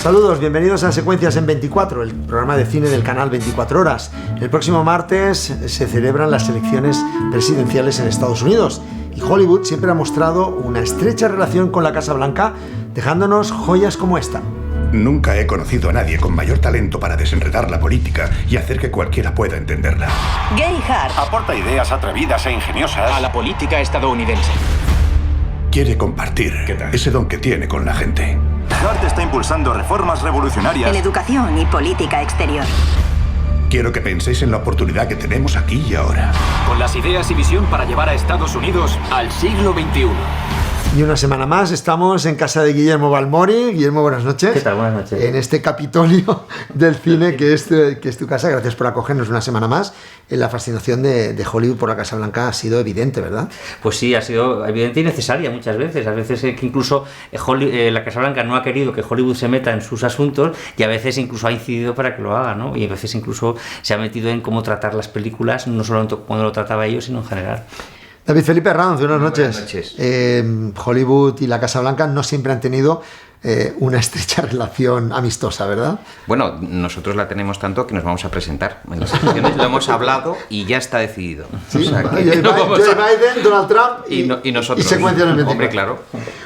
Saludos, bienvenidos a Secuencias en 24, el programa de cine del canal 24 Horas. El próximo martes se celebran las elecciones presidenciales en Estados Unidos y Hollywood siempre ha mostrado una estrecha relación con la Casa Blanca, dejándonos joyas como esta. Nunca he conocido a nadie con mayor talento para desenredar la política y hacer que cualquiera pueda entenderla. Gary Hart aporta ideas atrevidas e ingeniosas a la política estadounidense. Quiere compartir ese don que tiene con la gente. Hart está impulsando reformas revolucionarias en educación y política exterior. Quiero que penséis en la oportunidad que tenemos aquí y ahora. Con las ideas y visión para llevar a Estados Unidos al siglo XXI. Y una semana más estamos en casa de Guillermo Balmori. Guillermo, buenas noches. ¿Qué tal? Buenas noches. En este Capitolio del cine que es tu casa. Gracias por acogernos una semana más. La fascinación de Hollywood por la Casa Blanca ha sido evidente, ¿verdad? Pues sí, ha sido evidente y necesaria muchas veces. A veces que incluso la Casa Blanca no ha querido que Hollywood se meta en sus asuntos y a veces incluso ha incidido para que lo haga, ¿no? Y a veces incluso se ha metido en cómo tratar las películas, no solo cuando lo trataba ellos, sino en general. David Felipe Herranz, buenas noches. Buenas noches. Hollywood y la Casa Blanca no siempre han tenido una estrecha relación amistosa, ¿verdad? Bueno, nosotros la tenemos tanto que nos vamos a presentar. En las elecciones lo hemos hablado y ya está decidido. ¿Sí? O sea que Joe Biden, Donald Trump y nosotros. Y Secuencias en 24. Hombre, claro.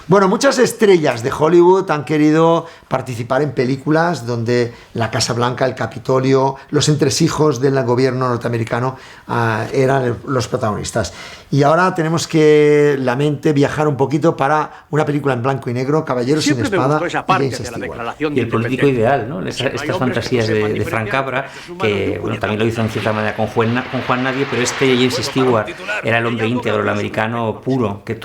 Bueno, muchas estrellas de Hollywood han querido participar en películas donde la Casa Blanca, el Capitolio, los entresijos del gobierno norteamericano eran los protagonistas. Y ahora tenemos que la mente viajar un poquito para una película en blanco y negro, Caballeros sin Espada y James Stewart. Y el político ideal, ¿no? Estas fantasías de Frank Capra, que bueno, también lo hizo en cierta manera con Juan Nadie, pero James Stewart era el hombre íntegro, el americano puro, que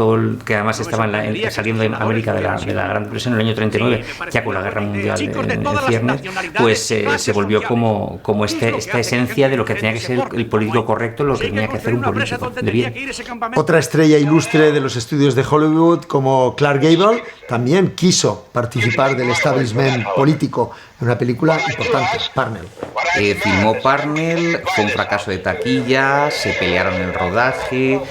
además estaba saliendo en América de la Gran Depresión en el año 39, ya con la Guerra Mundial en ciernes, pues se volvió como esta esencia de lo que tenía que ser el político correcto, lo que tenía que hacer un político de bien. Otra estrella ilustre de los estudios de Hollywood, como Clark Gable, también quiso participar del establishment político en una película importante, Parnell. Filmó Parnell, fue un fracaso de taquilla, se pelearon en el rodaje,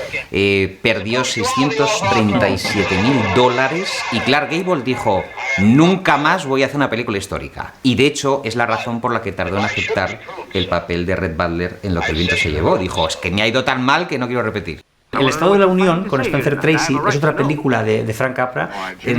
perdió $637,000 y Clark Gable dijo: nunca más voy a hacer una película histórica. Y de hecho es la razón por la que tardó en aceptar el papel de Red Butler en Lo que el viento se llevó. Dijo: es que me ha ido tan mal que no quiero repetir. El Estado de la Unión, con Spencer Tracy, es otra película de Frank Capra.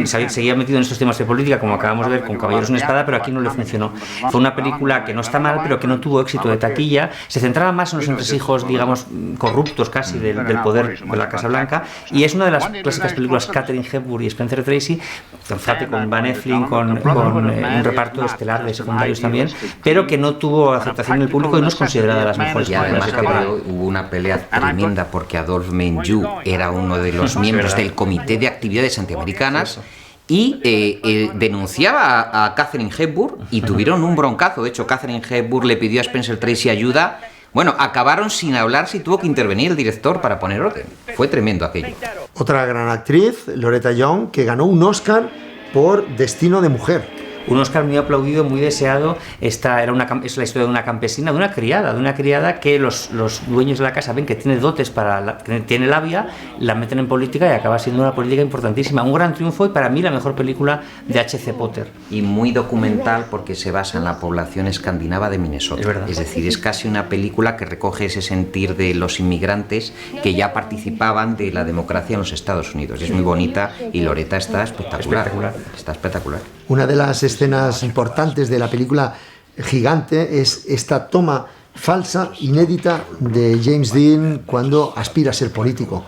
Seguía metido en estos temas de política, como acabamos de ver con Caballeros sin Espada, pero aquí no le funcionó. Fue una película que no está mal, pero que no tuvo éxito de taquilla. Se centraba más en los entresijos, digamos, corruptos casi del poder de la Casa Blanca. Y es una de las clásicas películas Katharine Hepburn y Spencer Tracy, fíjate, con Van Eflin, con un reparto estelar de secundarios también, pero que no tuvo aceptación en el público y no es considerada de las mejores películas de Capra. Hubo una pelea tremenda porque Adolphe Menjou era uno de los miembros del Comité de Actividades Antiamericanas y denunciaba a Katharine Hepburn y tuvieron un broncazo. De hecho, Katharine Hepburn le pidió a Spencer Tracy ayuda. Bueno, acabaron sin hablar si tuvo que intervenir el director para poner orden. Fue tremendo aquello. Otra gran actriz, Loretta Young, que ganó un Oscar por Destino de Mujer. Un Oscar muy aplaudido, muy deseado. Es la historia de una campesina, de una criada que los dueños de la casa ven que tiene dotes que tiene labia, la meten en política y acaba siendo una política importantísima. Un gran triunfo y para mí la mejor película de H.C. Potter. Y muy documental porque se basa en la población escandinava de Minnesota. Es decir, es casi una película que recoge ese sentir de los inmigrantes que ya participaban de la democracia en los Estados Unidos. Es muy bonita y Loretta está espectacular. Está espectacular. Una de las escenas importantes de la película Gigante es esta toma falsa, inédita, de James Dean cuando aspira a ser político.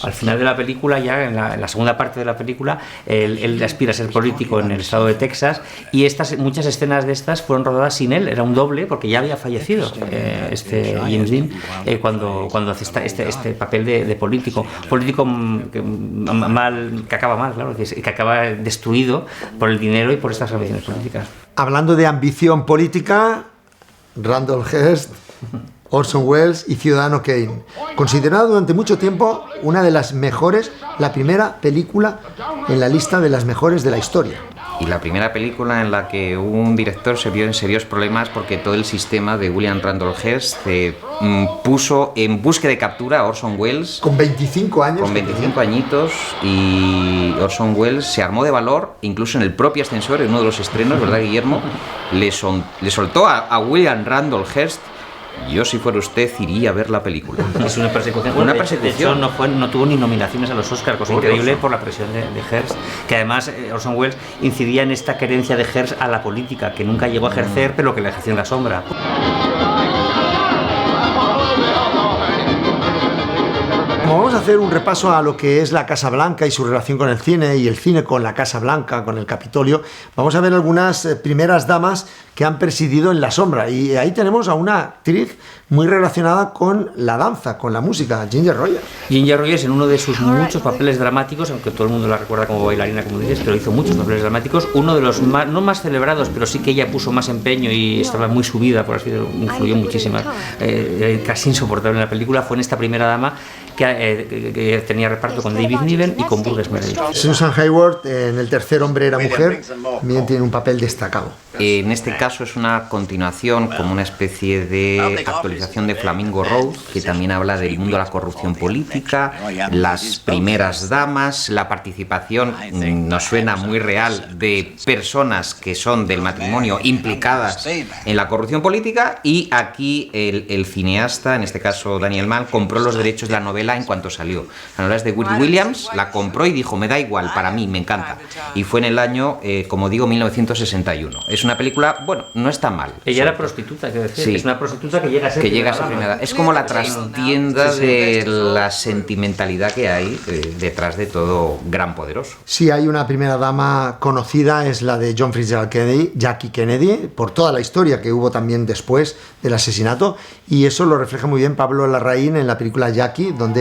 Al final de la película, ya en la segunda parte de la película, él aspira a ser político en el estado de Texas y muchas escenas de estas fueron rodadas sin él, era un doble porque ya había fallecido James Dean cuando hace este papel de político que acaba mal, claro, que acaba destruido por el dinero y por estas ambiciones políticas. Hablando de ambición política, Randall Hearst, Orson Welles y Ciudadano Kane, considerado durante mucho tiempo una de las mejores, la primera película en la lista de las mejores de la historia. y la primera película en la que un director se vio en serios problemas porque todo el sistema de William Randolph Hearst puso en búsqueda de captura a Orson Welles. Con 25 años. Con 25 añitos, y Orson Welles se armó de valor, incluso en el propio ascensor, en uno de los estrenos, ¿verdad, Guillermo? Le soltó a William Randolph Hearst: yo, si fuera usted, iría a ver la película. Es una persecución. Una De persecución. hecho, no tuvo ni nominaciones a los Oscars, cosa increíble por la presión de Hearst, que además Orson Welles incidía en esta querencia de Hearst a la política, que nunca llegó a ejercer, pero que la ejerció en la sombra. Como vamos a hacer un repaso a lo que es la Casa Blanca y su relación con el cine, y el cine con la Casa Blanca, con el Capitolio, vamos a ver algunas primeras damas que han presidido en la sombra. Y ahí tenemos a una actriz muy relacionada con la danza, con la música, Ginger Rogers. Ginger Rogers, en uno de sus muchos papeles dramáticos, aunque todo el mundo la recuerda como bailarina, como dices, pero hizo muchos papeles dramáticos, uno de los más, no más celebrados, pero sí que ella puso más empeño y estaba muy subida, por así decirlo, influyó muchísimo, casi insoportable en la película, fue en esta primera dama que tenía reparto con David Niven y con Burgess Meredith. Susan Hayward, en El tercer hombre era mujer, también tiene un papel destacado. En este caso es una continuación, como una especie de actualización de Flamingo Road, que también habla del mundo de la corrupción política, las primeras damas, la participación, nos suena muy real, de personas que son del matrimonio implicadas en la corrupción política, y aquí el cineasta, en este caso Daniel Mann, compró los derechos de la novela en cuanto salió. La novela es de Willie Williams, la compró y dijo: me da igual, para mí, me encanta. Y fue en el año, como digo, 1961. Es una película, bueno, no está mal. Ella era prostituta, quiero decir. Sí. Es una prostituta que llega a ser primera edad. Es como la trastienda de la sentimentalidad que hay detrás de todo gran poderoso. Sí, hay una primera dama conocida, es la de John Fitzgerald Kennedy, Jackie Kennedy, por toda la historia que hubo también después del asesinato, y eso lo refleja muy bien Pablo Larraín en la película Jackie, donde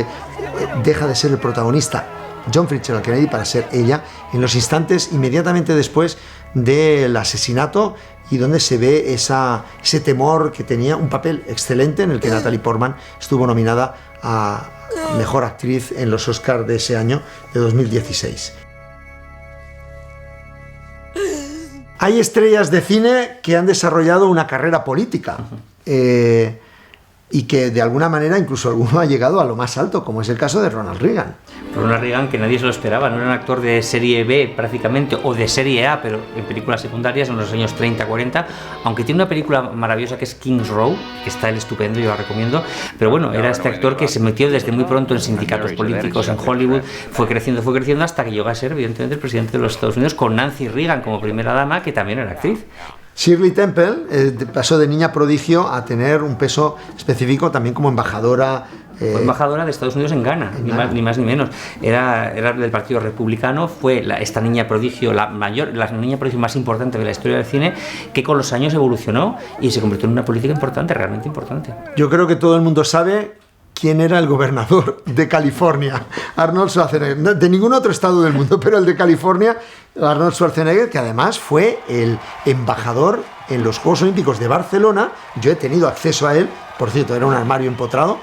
deja de ser el protagonista John Fitzgerald Kennedy para ser ella en los instantes inmediatamente después del asesinato, y donde se ve ese temor que tenía. Un papel excelente en el que Natalie Portman estuvo nominada a Mejor Actriz en los Oscars de ese año, de 2016. Hay estrellas de cine que han desarrollado una carrera política. Y que de alguna manera incluso alguno ha llegado a lo más alto, como es el caso de Ronald Reagan. Ronald Reagan, que nadie se lo esperaba, no era un actor de serie B prácticamente, o de serie A, pero en películas secundarias en los años 30-40, aunque tiene una película maravillosa que es King's Row, que está él estupendo, yo la recomiendo, pero bueno, era este actor que se metió desde muy pronto en sindicatos políticos en Hollywood, fue creciendo hasta que llegó a ser evidentemente el presidente de los Estados Unidos, con Nancy Reagan como primera dama, que también era actriz. Shirley Temple pasó de niña prodigio a tener un peso específico también como embajadora. Fue embajadora de Estados Unidos en Ghana, ni más ni menos. Era del Partido Republicano, fue esta niña prodigio, la niña prodigio más importante de la historia del cine, que con los años evolucionó y se convirtió en una política importante, realmente importante. Yo creo que todo el mundo sabe quién era el gobernador de California, Arnold Schwarzenegger, de ningún otro estado del mundo, pero el de California, Arnold Schwarzenegger, que además fue el embajador en los Juegos Olímpicos de Barcelona. Yo he tenido acceso a él, por cierto, era un armario empotrado,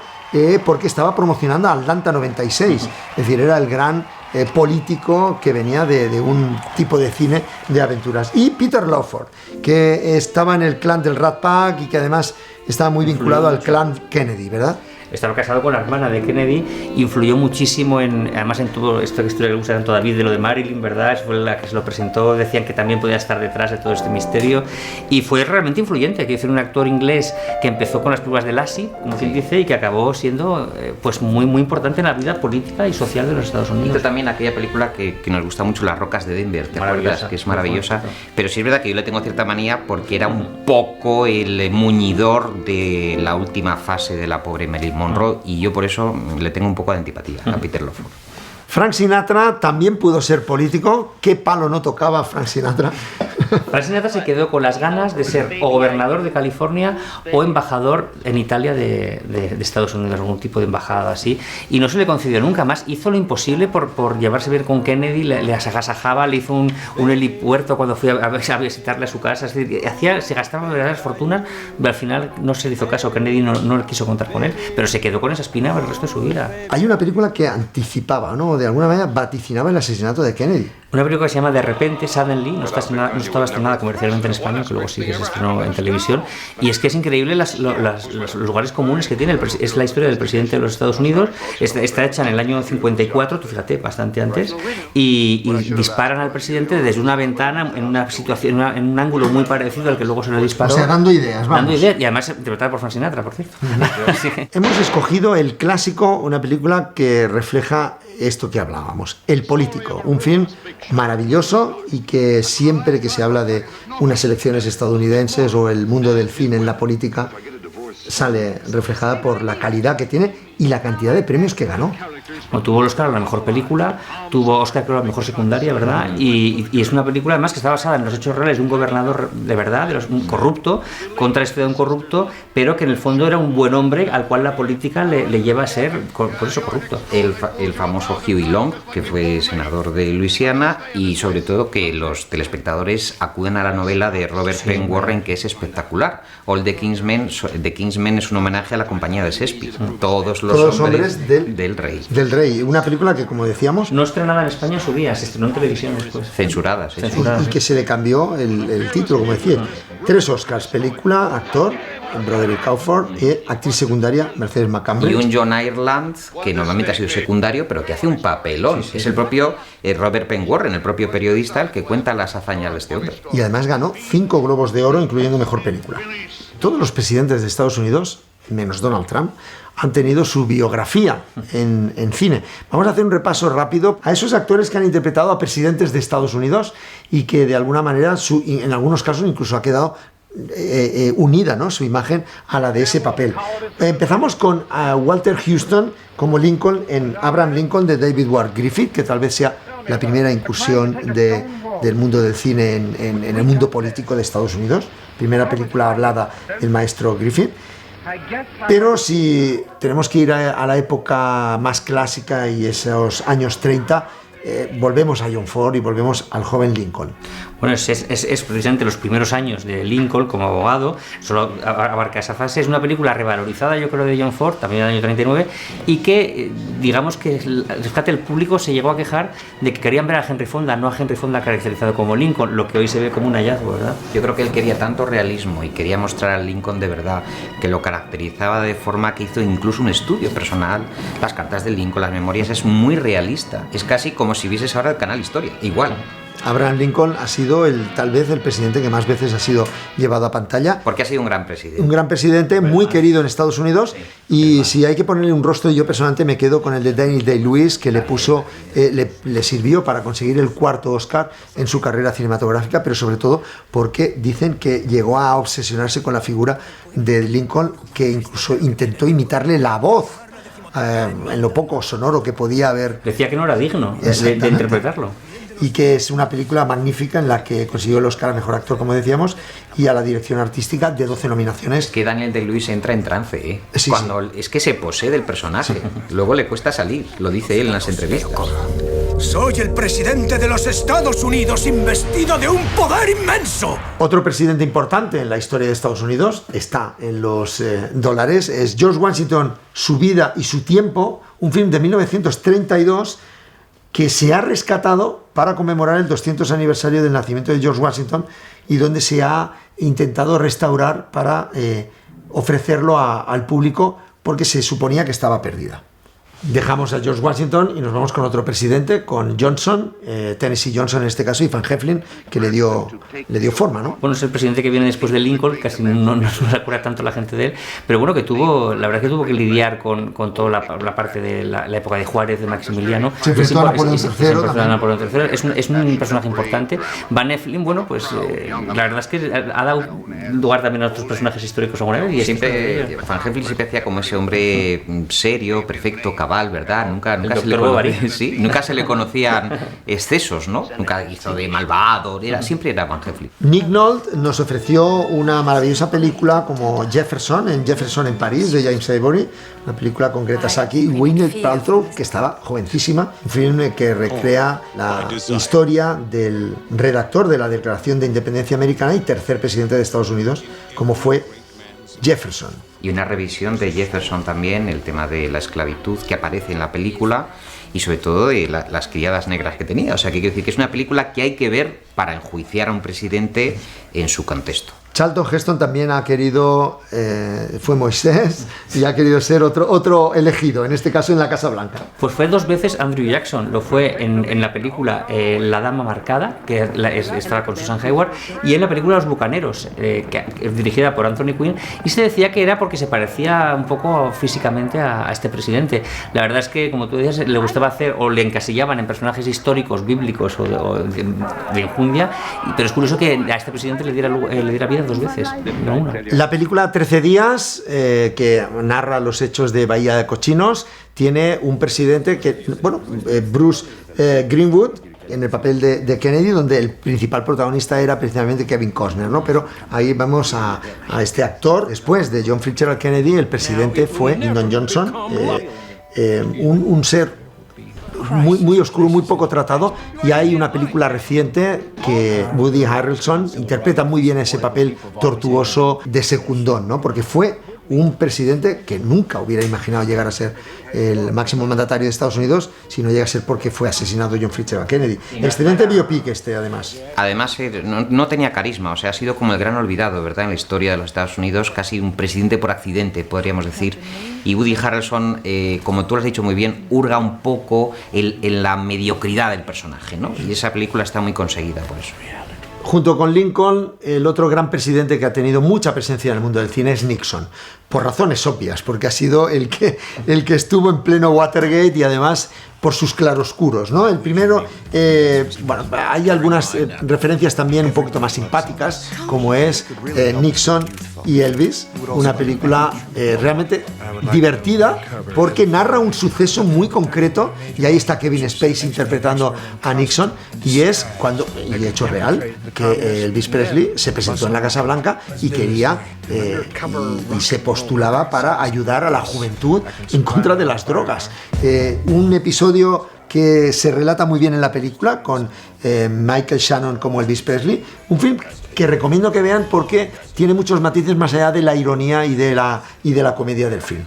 porque estaba promocionando Atlanta 96, es decir, era el gran político que venía de un tipo de cine de aventuras. Y Peter Lawford, que estaba en el clan del Rat Pack y que además estaba muy vinculado al clan Kennedy, ¿verdad? Estaba casado con la hermana de Kennedy, influyó muchísimo además en todo esto que historia le gusta tanto a David, de lo de Marilyn, ¿verdad? Fue la que se lo presentó, decían que también podía estar detrás de todo este misterio, y fue realmente influyente. Quiero decir, un actor inglés que empezó con las películas de Lassie, como quien dice, y que acabó siendo pues muy importante en la vida política y social de los Estados Unidos. También aquella película que nos gusta mucho, Las Rocas de Denver, ¿te acuerdas? Que es maravillosa, pero sí es verdad que yo le tengo cierta manía porque era un poco el muñidor de la última fase de la pobre Marilyn Monroe, y yo por eso le tengo un poco de antipatía a Peter Lawford. Frank Sinatra también pudo ser político. ¿Qué palo no tocaba Frank Sinatra? Frank Sinatra se quedó con las ganas de ser o gobernador de California o embajador en Italia de Estados Unidos, algún tipo de embajada así, y no se le concedió nunca más. Hizo lo imposible por llevarse bien con Kennedy, le agasajaba, le hizo un helipuerto cuando fui a visitarle a su casa, es decir, se gastaba verdaderas fortunas, pero al final no se le hizo caso. Kennedy no quiso contar con él, pero se quedó con esa espina por el resto de su vida. Hay una película que anticipaba, ¿no?, de alguna manera vaticinaba el asesinato de Kennedy. Una película que se llama De repente, Suddenly, no estaba estrenada comercialmente en español, que luego sí que se estrenó en televisión, y es que es increíble los lugares comunes que tiene. Es la historia del presidente de los Estados Unidos, está hecha en el año 54, tú fíjate, bastante antes, y disparan al presidente desde una ventana en una situación, en un ángulo muy parecido al que luego se le disparó. O sea, dando ideas, vamos. Dando ideas, y además interpretada por Frank Sinatra, por cierto. Sí. Hemos escogido el clásico, una película que refleja esto que hablábamos, El político, un film maravilloso y que siempre que se habla de unas elecciones estadounidenses o el mundo del cine en la política sale reflejada por la calidad que tiene y la cantidad de premios que ganó. Bueno, tuvo el Oscar a la mejor película, tuvo Oscar creo a la mejor secundaria, ¿verdad? Y es una película además que está basada en los hechos reales de un gobernador de verdad, un corrupto, contra la historia de un corrupto, pero que en el fondo era un buen hombre al cual la política le lleva a ser, por eso, corrupto. El famoso Huey Long, que fue senador de Luisiana, y sobre todo que los telespectadores acuden a la novela de Robert Penn Warren, que es espectacular. All the Kingsmen es un homenaje a la compañía de Shakespeare. Todos los hombres del rey. Del rey, una película que, como decíamos, no estrenada en España en su día, se estrenó en televisión después. Censurada, sí. Y que se le cambió el título, como decía. 3 Oscars, película, actor, Broderick Crawford, y actriz secundaria, Mercedes McCambridge. Y un John Ireland, que normalmente ha sido secundario, pero que hace un papelón. Sí. Es el propio Robert Penn Warren, el propio periodista, el que cuenta las hazañas de este hombre. Y además ganó 5 Globos de Oro, incluyendo Mejor Película. Todos los presidentes de Estados Unidos, menos Donald Trump, han tenido su biografía en cine. Vamos a hacer un repaso rápido a esos actores que han interpretado a presidentes de Estados Unidos y que de alguna manera, en algunos casos incluso ha quedado unida, ¿no?, su imagen a la de ese papel. Empezamos con Walter Houston como Lincoln en Abraham Lincoln de David Ward Griffith, que tal vez sea la primera incursión del mundo del cine en el mundo político de Estados Unidos. Primera película hablada del maestro Griffith. Pero si tenemos que ir a la época más clásica y esos años 30, volvemos a John Ford y volvemos al joven Lincoln. Bueno, es precisamente los primeros años de Lincoln como abogado, solo abarca esa fase. Es una película revalorizada, yo creo, de John Ford, también del año 39, y que, digamos que, fíjate, el público se llegó a quejar de que querían ver a Henry Fonda, no a Henry Fonda caracterizado como Lincoln, lo que hoy se ve como un hallazgo, ¿verdad? Yo creo que él quería tanto realismo y quería mostrar al Lincoln de verdad, que lo caracterizaba de forma que hizo incluso un estudio personal. Las cartas de Lincoln, las memorias, es muy realista. Es casi como si vieses ahora el canal Historia, igual. Abraham Lincoln ha sido tal vez el presidente que más veces ha sido llevado a pantalla. Porque ha sido un gran presidente. Un gran presidente, muy querido en Estados Unidos. Y si hay que ponerle un rostro, yo personalmente me quedo con el de Daniel Day-Lewis, que le puso, le sirvió para conseguir el 4º Oscar en su carrera cinematográfica, pero sobre todo porque dicen que llegó a obsesionarse con la figura de Lincoln, que incluso intentó imitarle la voz. En lo poco sonoro que podía haber. Decía que no era digno de interpretarlo. Y que es una película magnífica en la que consiguió el Oscar a Mejor Actor, como decíamos, y a la dirección artística de 12 nominaciones. Que Daniel Day-Lewis entra en trance, ¿eh? Sí, cuando es que se posee del personaje. Luego le cuesta salir, lo dice él en las entrevistas. Soy el presidente de los Estados Unidos, investido de un poder inmenso. Otro presidente importante en la historia de Estados Unidos, está en los dólares, es George Washington, Su vida y su tiempo, un film de 1932 que se ha rescatado para conmemorar el 200 aniversario del nacimiento de George Washington y donde se ha intentado restaurar para ofrecerlo al público porque se suponía que estaba perdida. Dejamos a George Washington y nos vamos con otro presidente, con Johnson, Tennessee Johnson en este caso, y Van Heflin, que le dio forma, ¿no? Bueno, es el presidente que viene después de Lincoln, casi no se acuerda tanto la gente de él, pero bueno, la verdad que tuvo que lidiar con toda la parte de la época de Juárez, de Maximiliano. Se enfrentó a Napoleón III. Es un personaje importante. Van Heflin, bueno, pues la verdad es que ha dado lugar también a otros personajes históricos alguna vez. Y Van Heflin siempre hacía como ese hombre serio, perfecto, cabal, ¿verdad? Nunca se le conocían excesos, ¿no? Nunca hizo de malvado, siempre era Van Heflin. Nick Nolte nos ofreció una maravillosa película como Jefferson en París, de James Ivory, una película con Greta Saki y Gwyneth Paltrow, que estaba jovencísima, un film que recrea la historia del redactor de la Declaración de Independencia Americana y tercer presidente de Estados Unidos, como fue Jefferson. Y una revisión de Jefferson también, el tema de la esclavitud que aparece en la película y sobre todo de las criadas negras que tenía. O sea, que quiero decir que es una película que hay que ver para enjuiciar a un presidente en su contexto. Charlton Heston también ha querido, fue Moisés y ha querido ser otro elegido, en este caso en la Casa Blanca. Pues fue 2 veces Andrew Jackson, lo fue en la película La Dama Marcada, que estaba con Susan Hayward, y en la película Los Bucaneros, que es dirigida por Anthony Quinn, y se decía que era porque se parecía un poco físicamente a este presidente. La verdad es que, como tú decías, le gustaba hacer, o le encasillaban en personajes históricos, bíblicos o de enjundia, pero es curioso que a este presidente le diera vida 2 veces, no una. La película 13 días, que narra los hechos de Bahía de Cochinos, tiene un presidente que, Bruce Greenwood, en el papel de Kennedy, donde el principal protagonista era precisamente Kevin Costner, ¿no? Pero ahí vamos a este actor. Después de John Fitzgerald Kennedy, el presidente fue Lyndon Johnson, un ser muy, muy oscuro, muy poco tratado, y hay una película reciente que Woody Harrelson interpreta muy bien ese papel tortuoso de secundón, ¿no? Porque fue un presidente que nunca hubiera imaginado llegar a ser el máximo mandatario de Estados Unidos, si no llega a ser porque fue asesinado John Fitzgerald Kennedy. Excelente biopic además. Además, no tenía carisma, o sea, ha sido como el gran olvidado, ¿verdad?, en la historia de los Estados Unidos, casi un presidente por accidente, podríamos decir. Y Woody Harrelson, como tú lo has dicho muy bien, hurga un poco en la mediocridad del personaje, ¿no? Y esa película está muy conseguida por eso. Junto con Lincoln, el otro gran presidente que ha tenido mucha presencia en el mundo del cine es Nixon, por razones obvias, porque ha sido el que estuvo en pleno Watergate y además por sus claroscuros, ¿no? El primero, hay algunas referencias también un poquito más simpáticas, como es Nixon y Elvis, una película realmente divertida porque narra un suceso muy concreto, y ahí está Kevin Spacey interpretando a Nixon, y es cuando, y hecho real, que Elvis Presley se presentó en la Casa Blanca y quería y se postulaba para ayudar a la juventud en contra de las drogas. Un episodio que se relata muy bien en la película, con Michael Shannon como Elvis Presley, un film que recomiendo que vean porque tiene muchos matices más allá de la ironía y de la comedia del film.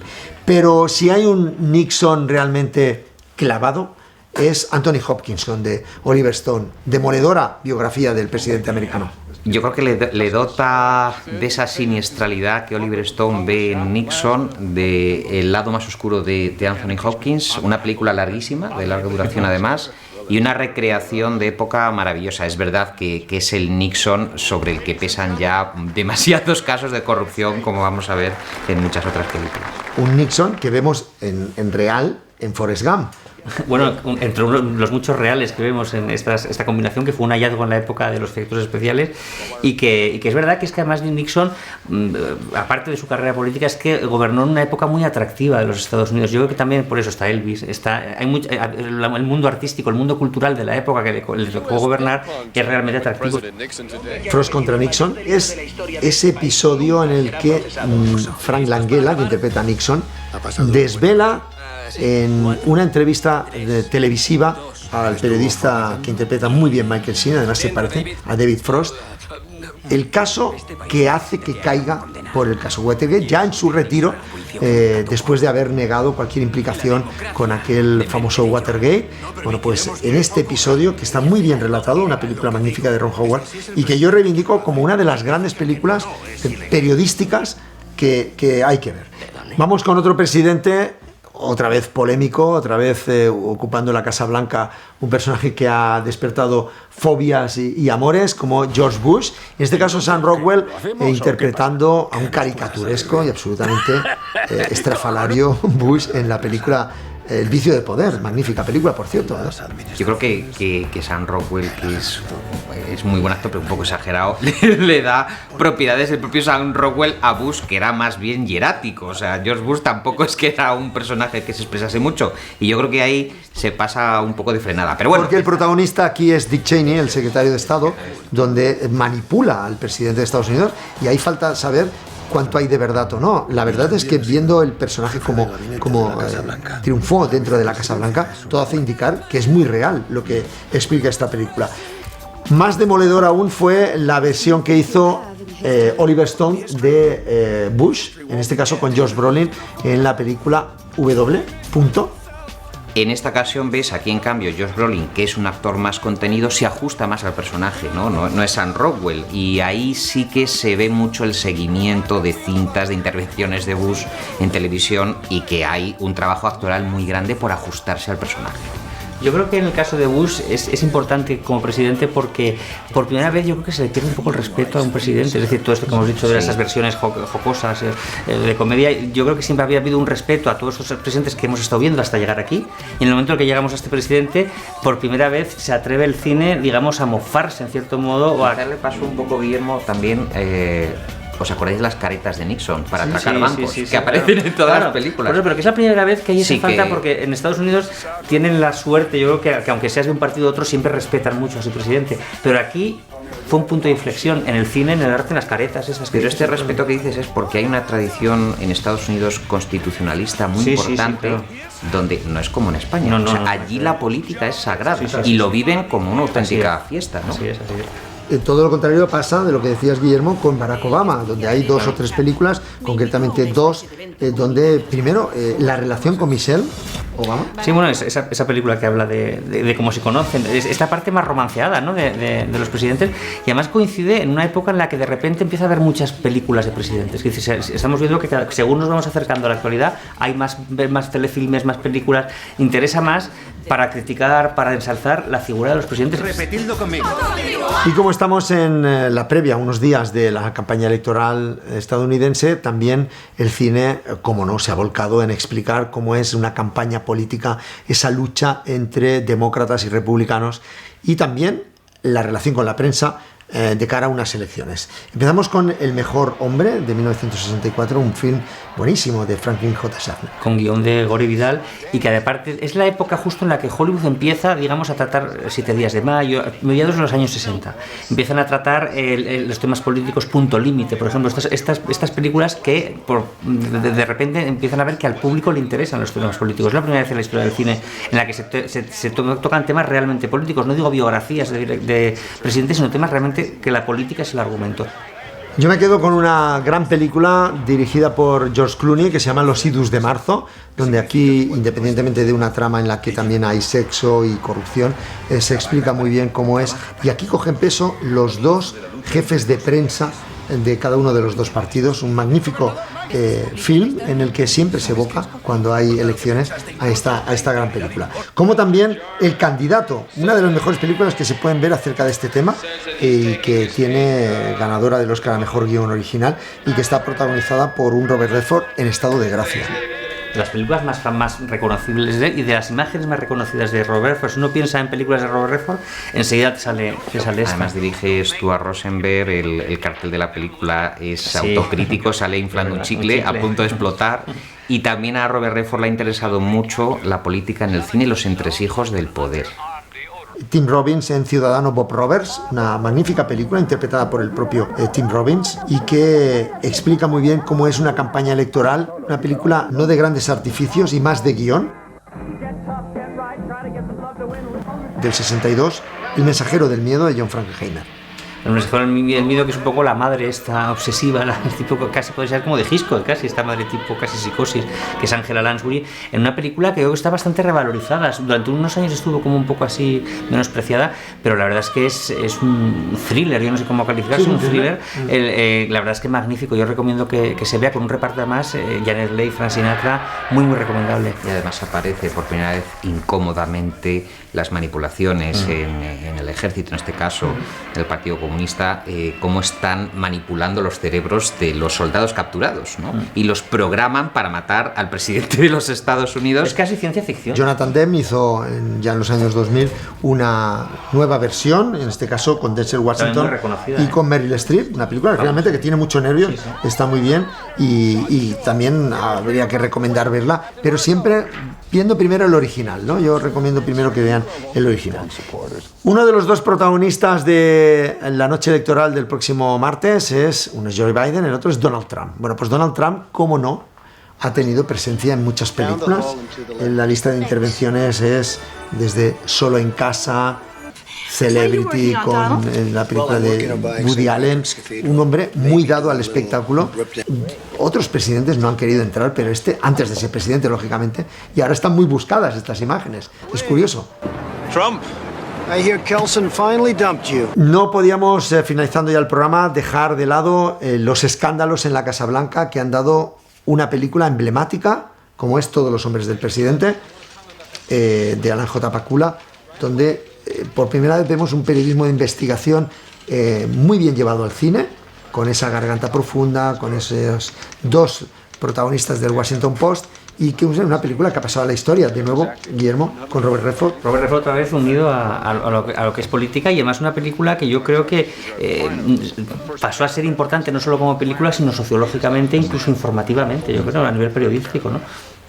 Pero si hay un Nixon realmente clavado, es Anthony Hopkins, de Oliver Stone, demoledora biografía del presidente americano. Yo creo que le dota de esa siniestralidad que Oliver Stone ve en Nixon, del lado más oscuro de Anthony Hopkins, una película larguísima, de larga duración además, y una recreación de época maravillosa. Es verdad que es el Nixon sobre el que pesan ya demasiados casos de corrupción, como vamos a ver en muchas otras películas. Un Nixon que vemos en real en Forrest Gump. Bueno, entre los muchos reales que vemos en esta combinación, que fue un hallazgo en la época de los efectos especiales, y que es verdad que además Nixon, aparte de su carrera política, es que gobernó en una época muy atractiva de los Estados Unidos. Yo creo que también por eso está Elvis, el mundo artístico, el mundo cultural de la época que le tocó gobernar es realmente atractivo. Frost contra Nixon es ese episodio en el que Frank Langella, que interpreta a Nixon, desvela en una entrevista televisiva al periodista que interpreta muy bien Michael Sheen, además se parece a David Frost, el caso que hace que caiga por el caso Watergate, ya en su retiro, después de haber negado cualquier implicación con aquel famoso Watergate. Bueno, pues en este episodio, que está muy bien relatado, una película magnífica de Ron Howard, y que yo reivindico como una de las grandes películas periodísticas que hay que ver. Vamos con otro presidente, otra vez polémico, otra vez ocupando la Casa Blanca, un personaje que ha despertado fobias y amores, como George Bush. En este caso, Sam Rockwell interpretando a un caricaturesco y absolutamente estrafalario Bush en la película El vicio de poder. Magnífica película, por cierto, ¿no? Yo creo que Sam Rockwell, que es muy buen actor, pero un poco exagerado, le da propiedades el propio Sam Rockwell a Bush, que era más bien hierático. O sea, George Bush tampoco es que era un personaje que se expresase mucho, y yo creo que ahí se pasa un poco de frenada. Pero bueno, porque el protagonista aquí es Dick Cheney, el secretario de Estado, donde manipula al presidente de Estados Unidos, y ahí falta saber cuánto hay de verdad o no. La verdad es que viendo el personaje como triunfó dentro de la Casa Blanca, todo hace indicar que es muy real lo que explica esta película. Más demoledor aún fue la versión que hizo Oliver Stone de Bush, en este caso con Josh Brolin, en la película W. En esta ocasión ves aquí en cambio Josh Brolin, que es un actor más contenido, se ajusta más al personaje, no es Sam Rockwell, y ahí sí que se ve mucho el seguimiento de cintas, de intervenciones de Bush en televisión, y que hay un trabajo actoral muy grande por ajustarse al personaje. Yo creo que en el caso de Bush es importante como presidente porque por primera vez yo creo que se le pierde un poco el respeto a un presidente, es decir, todo esto que hemos dicho de esas versiones jocosas de comedia, yo creo que siempre había habido un respeto a todos esos presidentes que hemos estado viendo hasta llegar aquí, y en el momento en que llegamos a este presidente, por primera vez se atreve el cine, digamos, a mofarse en cierto modo o a darle paso un poco, Guillermo, también... ¿Os acordáis de las caretas de Nixon para atracar bancos? Que aparecen en todas las películas. Pero que es la primera vez que hay esa falta, porque en Estados Unidos tienen la suerte, yo creo que aunque seas de un partido u otro, siempre respetan mucho a su presidente. Pero aquí fue un punto de inflexión en el cine, en el arte, en las caretas esas. Pero este respeto que dices es porque hay una tradición en Estados Unidos constitucionalista muy importante, claro, donde no es como en España. Allí la política es sagrada y lo viven como una auténtica fiesta, ¿no? Así es. Todo lo contrario pasa de lo que decías, Guillermo, con Barack Obama, donde hay 2 o 3 películas, concretamente 2, donde primero la relación con Michelle Obama. Sí, bueno, esa película que habla de cómo se conocen, es esta parte más romanceada, ¿no?, de los presidentes, y además coincide en una época en la que de repente empieza a haber muchas películas de presidentes. Es decir, estamos viendo que según nos vamos acercando a la actualidad hay más telefilmes, más películas, interesa más para criticar, para ensalzar la figura de los presidentes. Repetidlo conmigo. Y como estamos en la previa, unos días de la campaña electoral estadounidense, también el cine, como no, se ha volcado en explicar cómo es una campaña política, esa lucha entre demócratas y republicanos, y también la relación con la prensa de cara a unas elecciones. Empezamos con El mejor hombre, de 1964, un film buenísimo de Franklin J. Schaffner. Con guión de Gore Vidal, y que aparte es la época justo en la que Hollywood empieza, digamos, a tratar 7 días de mayo, mediados de los años 60. Empiezan a tratar los temas políticos punto límite, por ejemplo, estas películas que de repente empiezan a ver que al público le interesan los temas políticos. Es la primera vez en la historia del cine en la que se tocan temas realmente políticos, no digo biografías de presidentes, sino temas realmente que la política es el argumento. Yo me quedo con una gran película dirigida por George Clooney que se llama Los idus de marzo, donde aquí, independientemente de una trama en la que también hay sexo y corrupción, se explica muy bien cómo es, y aquí cogen peso los 2 jefes de prensa de cada uno de los 2 partidos, un magnífico film en el que siempre se evoca cuando hay elecciones a esta gran película. Como también El candidato, una de las mejores películas que se pueden ver acerca de este tema y que tiene ganadora del Oscar a Mejor Guión Original y que está protagonizada por un Robert Redford en estado de gracia. De las películas más reconocibles y de las imágenes más reconocidas de Robert Redford. Si uno piensa en películas de Robert Redford, enseguida te sale esta. Además dirige Stuart Rosenberg, el cartel de la película es autocrítico, sale inflando un chicle a punto de explotar. Y también a Robert Redford le ha interesado mucho la política en el cine y los entresijos del poder. Tim Robbins en Ciudadano Bob Roberts, una magnífica película interpretada por el propio Tim Robbins y que explica muy bien cómo es una campaña electoral, una película no de grandes artificios y más de guión. Del 62, El mensajero del miedo de John Frankenheimer. El mensajero del miedo, que es un poco la madre esta obsesiva, el tipo casi puede ser como de Hitchcock, casi esta madre tipo casi psicosis, que es Angela Lansbury, en una película que creo que está bastante revalorizada. Durante unos años estuvo como un poco así menospreciada, pero la verdad es que es un thriller, yo no sé cómo calificarse, sí, un thriller. La verdad es que magnífico, yo recomiendo que se vea con un reparto además, Janet Leigh, Frank Sinatra, muy recomendable. Y además aparece por primera vez incómodamente las manipulaciones en el ejército, en este caso el Partido Comunista, cómo están manipulando los cerebros de los soldados capturados, ¿no? Y los programan para matar al presidente de los Estados Unidos. Es casi ciencia ficción. Jonathan Demme hizo ya en los años 2000 una nueva versión, en este caso con Denzel Washington y con Meryl Streep, una película realmente que tiene mucho nervio, está muy bien y también habría que recomendar verla, pero siempre viendo primero el original, ¿no? Yo recomiendo primero que vean el original. Uno de los 2 protagonistas de la noche electoral del próximo martes uno es Joe Biden, el otro es Donald Trump. Bueno, pues Donald Trump, cómo no, ha tenido presencia en muchas películas. En la lista de intervenciones es desde Solo en casa, Celebrity, con la película de Woody Allen, un hombre muy dado al espectáculo. Otros presidentes no han querido entrar, pero antes de ser presidente, lógicamente, y ahora están muy buscadas estas imágenes. Es curioso. Trump. I hear Kelson finally dumped you. No podíamos, finalizando ya el programa, dejar de lado los escándalos en la Casa Blanca que han dado una película emblemática, como es Todos los hombres del presidente, de Alan J. Pakula, donde por primera vez vemos un periodismo de investigación muy bien llevado al cine, con esa garganta profunda, con esos dos protagonistas del Washington Post, y que es una película que ha pasado a la historia, de nuevo, Guillermo, con Robert Redford. Robert Redford otra vez unido a lo que es política, y además una película que yo creo que pasó a ser importante no solo como película, sino sociológicamente, incluso informativamente, yo creo, a nivel periodístico, ¿no?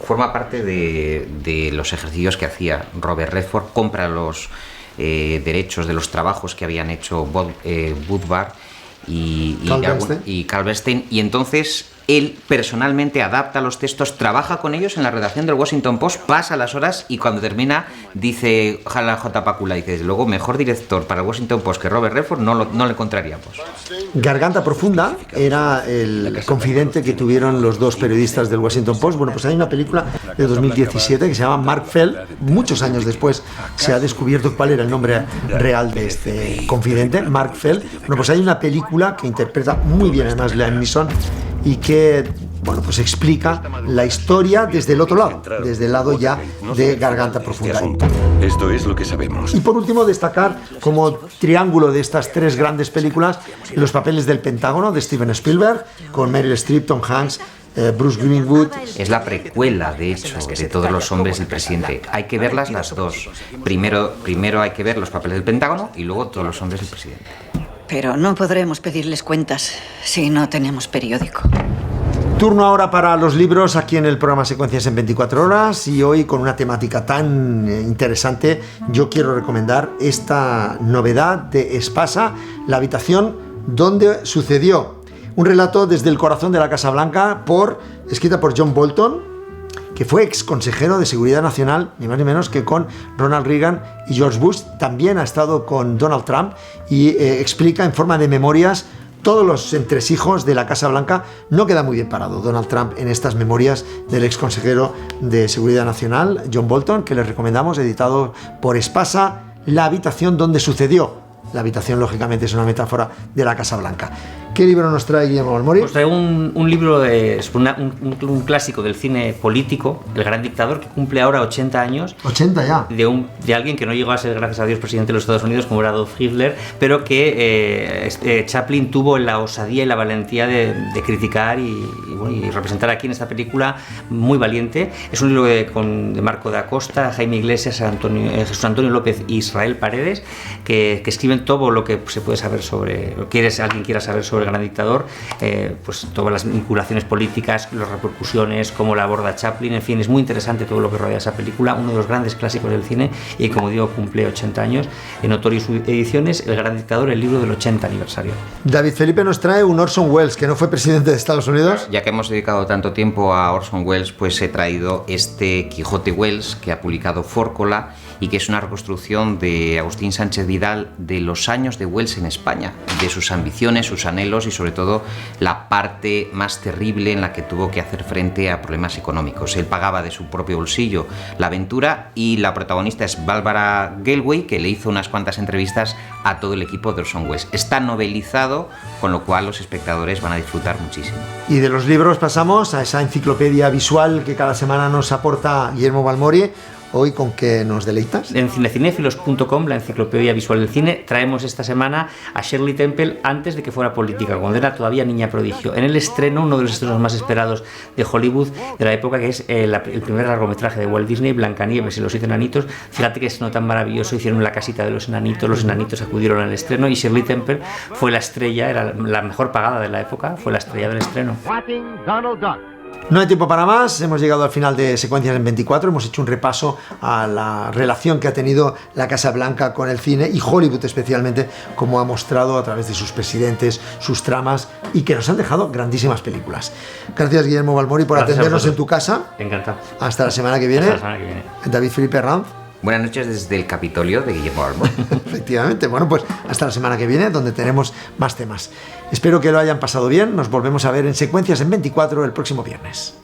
Forma parte de los ejercicios que hacía Robert Redford, compra los derechos de los trabajos que habían hecho Woodward y Carl Bernstein, y entonces él personalmente adapta los textos, trabaja con ellos en la redacción del Washington Post, pasa las horas, y cuando termina dice Alan J. Pakula, y desde luego mejor director para el Washington Post que Robert Redford no le encontraríamos. Garganta profunda era el confidente que tuvieron los dos periodistas del Washington Post. Bueno, pues hay una película de 2017 que se llama Mark Fell. Muchos años después se ha descubierto cuál era el nombre real de este confidente, Mark Fell. Bueno, pues hay una película que interpreta muy bien además Liam Neeson, y que, bueno, pues explica la historia desde el otro lado, desde el lado ya de Garganta Profunda. Esto es lo que sabemos. Y por último, destacar como triángulo de estas tres grandes películas los papeles del Pentágono de Steven Spielberg, con Meryl Streep, Tom Hanks, Bruce Greenwood. Es la precuela, de hecho, de Todos los hombres del presidente. Hay que verlas las dos. Primero hay que ver los papeles del Pentágono y luego Todos los hombres del presidente. Pero no podremos pedirles cuentas si no tenemos periódico. Turno ahora para los libros aquí en el programa Secuencias en 24 horas, y hoy con una temática tan interesante yo quiero recomendar esta novedad de Espasa, La habitación donde sucedió. Un relato desde el corazón de la Casa Blanca, escrita por John Bolton, que fue ex consejero de Seguridad Nacional, ni más ni menos que con Ronald Reagan y George Bush. También ha estado con Donald Trump y explica en forma de memorias todos los entresijos de la Casa Blanca. No queda muy bien parado Donald Trump en estas memorias del ex consejero de Seguridad Nacional, John Bolton, que les recomendamos, editado por Espasa, La habitación donde sucedió. La habitación, lógicamente, es una metáfora de la Casa Blanca. ¿Qué libro nos trae Guillermo Balmori? Pues trae un libro, un clásico del cine político, El gran dictador, que cumple ahora 80 años. 80 ya. De alguien que no llegó a ser, gracias a Dios, presidente de los Estados Unidos, como era Adolf Hitler, pero que Chaplin tuvo la osadía y la valentía de criticar y representar aquí en esta película, muy valiente. Es un libro de Marco da Costa, Jaime Iglesias, Jesús Antonio López y Israel Paredes, que escriben todo lo que se puede saber sobre, o alguien quiera saber sobre el gran dictador, pues todas las vinculaciones políticas, las repercusiones, cómo la aborda Chaplin, en fin, es muy interesante todo lo que rodea esa película, uno de los grandes clásicos del cine, y como digo, cumple 80 años. En Notorious Ediciones, El gran dictador, el libro del 80 aniversario. David Felipe nos trae un Orson Welles, que no fue presidente de Estados Unidos. Ya que hemos dedicado tanto tiempo a Orson Welles, pues he traído este Quijote Welles, que ha publicado Fórcola, y que es una reconstrucción de Agustín Sánchez Vidal de los años de Welles en España, de sus ambiciones, sus anhelos y sobre todo la parte más terrible en la que tuvo que hacer frente a problemas económicos. Él pagaba de su propio bolsillo la aventura, y la protagonista es Bárbara Galway, que le hizo unas cuantas entrevistas a todo el equipo de Orson Welles. Está novelizado, con lo cual los espectadores van a disfrutar muchísimo. Y de los libros pasamos a esa enciclopedia visual que cada semana nos aporta Guillermo Balmori. Hoy, ¿con qué nos deleitas? En cinecinéfilos.com, la enciclopedia visual del cine, traemos esta semana a Shirley Temple antes de que fuera política, cuando era todavía niña prodigio. En el estreno, uno de los estrenos más esperados de Hollywood de la época, que es el primer largometraje de Walt Disney, Blancanieves y los 7 enanitos. Fíjate que es no tan maravilloso, hicieron la casita de los enanitos acudieron al estreno, y Shirley Temple fue la estrella, era la mejor pagada de la época, fue la estrella del estreno. No hay tiempo para más, hemos llegado al final de Secuencias en 24, hemos hecho un repaso a la relación que ha tenido la Casa Blanca con el cine, y Hollywood especialmente, como ha mostrado a través de sus presidentes, sus tramas, y que nos han dejado grandísimas películas. Gracias, Guillermo Balmori, por atendernos en tu casa. Encantado. Hasta la semana que viene. Hasta la semana que viene. David Felipe Ranz. Buenas noches desde el Capitolio de Guillermo Almor. Efectivamente. Bueno, pues hasta la semana que viene, donde tenemos más temas. Espero que lo hayan pasado bien. Nos volvemos a ver en Secuencias en 24 el próximo viernes.